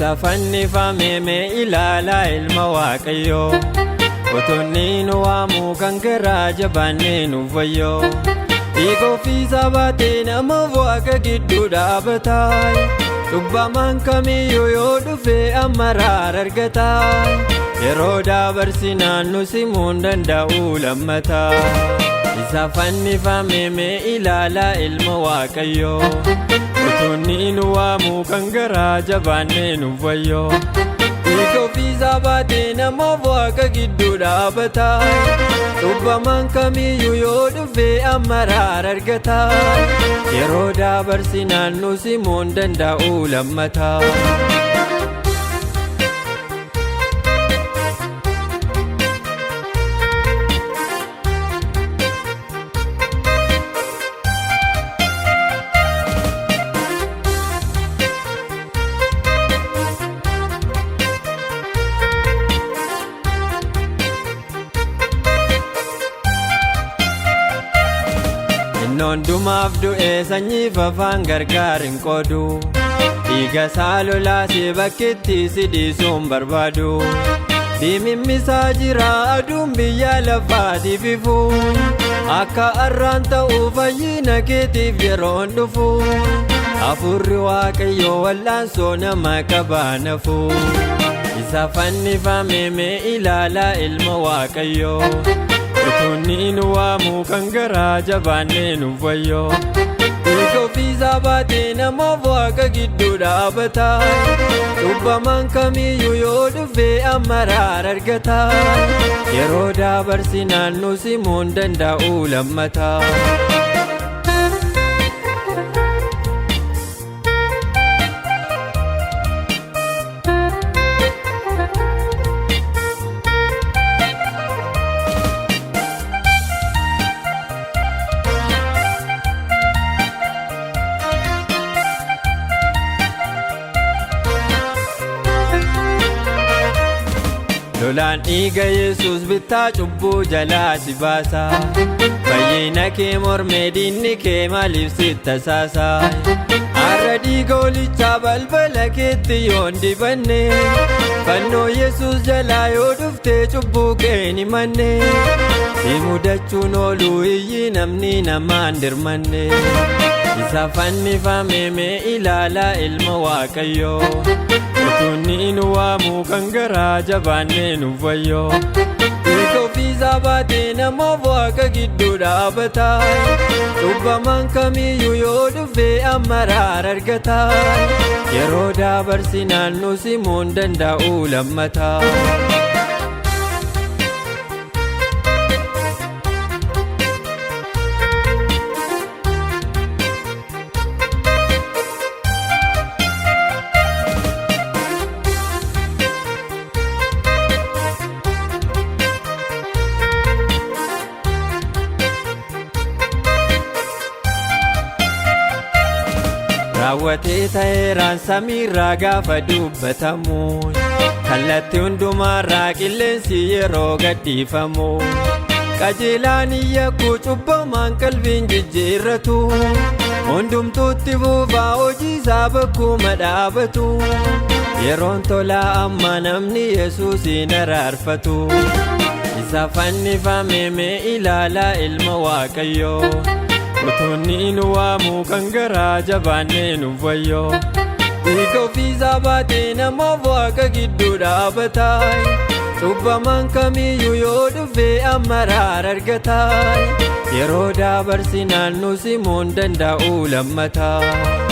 Isa fannifame mee ilaalaa ilma Waaqayyoo Otonni nu waamu kan garaa jabaannee nuuf wayyoo Dhiiga ofiisaa baatee namaaf Waaqa gidduu dhaabataa Cubbamaan kamiyyuu yoo dhufe amma araara argataa Yeroo dabarsinaan nu simuun danda'u lammataa Isa fannifame mee ilaalaa ilma Waaqayyoo Otonni nu waamu kan garaa jabaannee nuuf wayyoo Dhiiga ofiisaa baatee namaaf Waaqa gidduu dhaabataa Cubbamaan kamiyyuu yoo dhufe amma araara argataa Yeroo dabarsinaan nu simuun danda'u lammataa Hundumaaf du'ee sanyiif afaan gargaar hin qoodu Dhiiga isaa lolaasee bakkeetti si dhiisuun barbaadu Diimimmisaa jira aduun biyya lafaatiif ifu Akka arraan ta'u fayyina keetiif yeroon dhufu Hafuurri Waaqayyoo wallaansoo nama qabaa nafu Isa fannifame mee ilaalaa ilma Waaqayyoo Otonni nu waamu kan garaa jabaannee nuuf wayyoo Dhiiga ofiisaa baatee namaaf Waaqa gidduu dhaabataa Cubbamaan kamiyyuu yoo dhufe amma araara argataa Yeroo dabarsinaan nu simuun danda'u lammataa Lolaan dhiiga Yesuus bittaa cubbuu jalaa si baasa Fayyina kee mormee diinni kee maaliif sitti tasaasa Har'a dhiiga Hoolichaa balbala keetti yoon dibanne Fannoo Yesuus jalaa yoo dhuftee cubbuu kee hin himanne Si mudachuun oolu iyyi namni namaan dirmanne Isa fannifame mee ilaalaa ilma Waaqayyoo Otonni nu waamu kan garaa jabaannee nuuf wayyoo Dhiiga ofiisaa baatee namaaf Waaqa gidduu dhaabataa Cubbamaan kamiyyuu yoo dhufe amma araara argataa Yeroo dabarsinaan nu simuun danda'u lammataa Raawwatee ta'eeraan samiirraa gaafa dubbatamu Kallattii hundumaarraa qilleensi yeroo gadhiifamu Qajeelaan iyyakuu cubbamaan qalbiin jijjiirratu Hundumtuutti buufaa hojii isaa bakkuma dhaabatu Yeroon tolaa amma namni Yesuusin araarfatu Isa fannifame mee ilaalaa ilma Waaqayyoo Otonni nu waamu kan garaa jabaannee nuuf wayyoo Dhiiga ofiisaa baatee namaaf Waaqa gidduu dhaabataa Cubbamaan kamiyyuu yoo dhufe amma araara argataa Yeroo dabarsinaan nu simuun danda'u lammataa